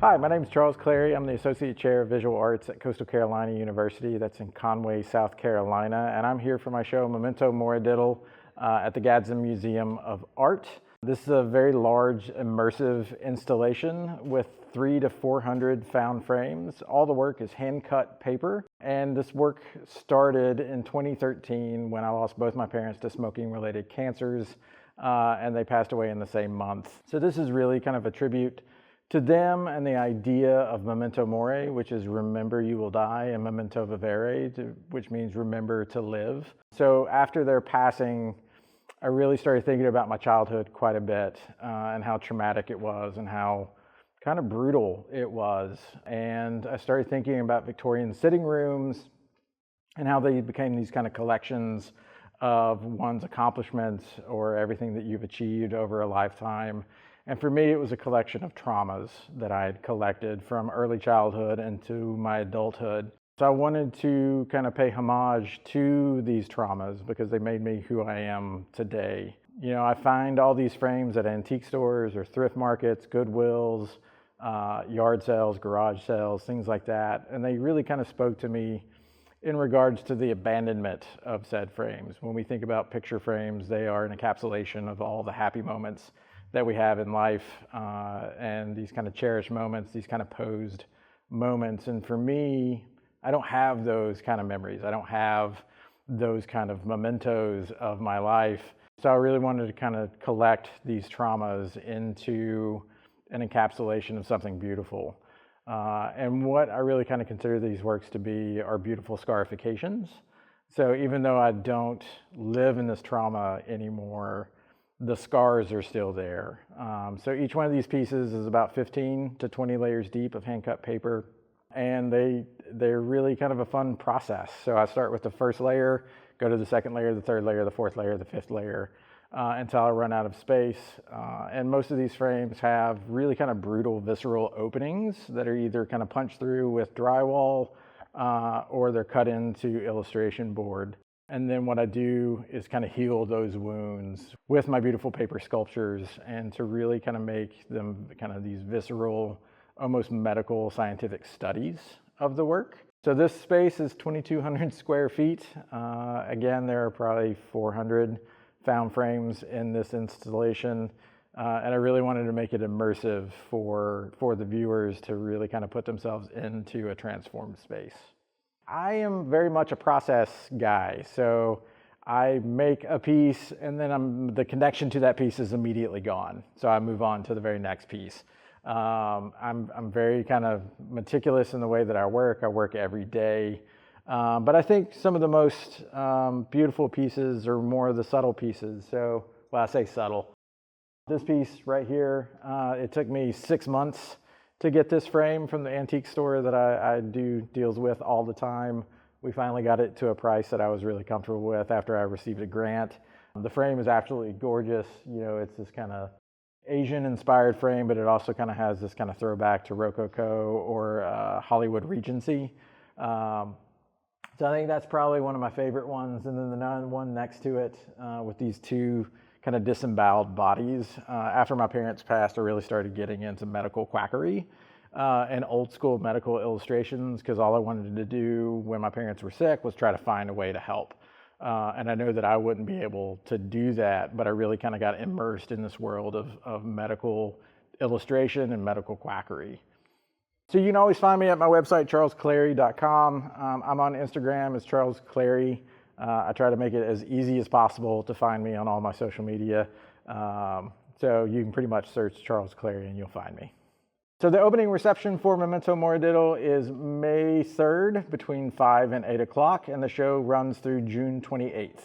Hi, my name is Charles Clary. I'm the Associate Chair of Visual Arts at Coastal Carolina University. That's in Conway, South Carolina. And I'm here for my show, Memento, Morididdle, at the Gadsden Museum of Art. This is a very large, immersive installation with 300 to 400 found frames. All the work is hand-cut paper. And this work started in 2013 when I lost both my parents to smoking-related cancers, and they passed away in the same month. So this is really kind of a tribute to them and the idea of Memento Mori, which is remember you will die, and Memento Vivere, which means remember to live. So after their passing, I really started thinking about my childhood quite a bit and how traumatic it was and how kind of brutal it was. And I started thinking about Victorian sitting rooms and how they became these kind of collections of one's accomplishments or everything that you've achieved over a lifetime. And for me, it was a collection of traumas that I had collected from early childhood into my adulthood. So I wanted to kind of pay homage to these traumas because they made me who I am today. You know, I find all these frames at antique stores or thrift markets, Goodwills, yard sales, garage sales, things like that. And they really kind of spoke to me in regards to the abandonment of said frames. When we think about picture frames, they are an encapsulation of all the happy moments that we have in life and these kind of cherished moments, these kind of posed moments. And for me, I don't have those kind of memories. I don't have those kind of mementos of my life. So I really wanted to kind of collect these traumas into an encapsulation of something beautiful. And what I really kind of consider these works to be are beautiful scarifications. So even though I don't live in this trauma anymore, the scars are still there. So each one of these pieces is about 15 to 20 layers deep of hand-cut paper, and they're really kind of a fun process. So I start with the first layer, go to the second layer, the third layer, the fourth layer, the fifth layer, until I run out of space. And most of these frames have really kind of brutal, visceral openings that are either kind of punched through with drywall or they're cut into illustration board. And then what I do is kind of heal those wounds with my beautiful paper sculptures and to really kind of make them kind of these visceral, almost medical scientific studies of the work. So this space is 2,200 square feet. Again, there are probably 400 found frames in this installation. And I really wanted to make it immersive for the viewers to really kind of put themselves into a transformed space. I am very much a process guy, so I make a piece and then the connection to that piece is immediately gone. So I move on to the very next piece. I'm very kind of meticulous in the way that I work every day. But I think some of the most beautiful pieces are more of the subtle pieces. So, well, I say subtle. This piece right here, it took me 6 months to get this frame from the antique store that I do deals with all the time. We finally got it to a price that I was really comfortable with after I received a grant. The frame is absolutely gorgeous. You know, it's this kind of Asian-inspired frame, but it also kind of has this kind of throwback to Rococo or Hollywood Regency. So I think that's probably one of my favorite ones. And then the one next to it with these two kind of disemboweled bodies. After my parents passed, I really started getting into medical quackery and old school medical illustrations because all I wanted to do when my parents were sick was try to find a way to help. And I know that I wouldn't be able to do that, but I really kind of got immersed in this world of medical illustration and medical quackery. So you can always find me at my website, charlesclary.com. I'm on Instagram as Charles Clary. I try to make it as easy as possible to find me on all my social media. So you can pretty much search Charles Clary and you'll find me. So the opening reception for Memento Morididdle is May 3rd between 5 and 8 o'clock, and the show runs through June 28th.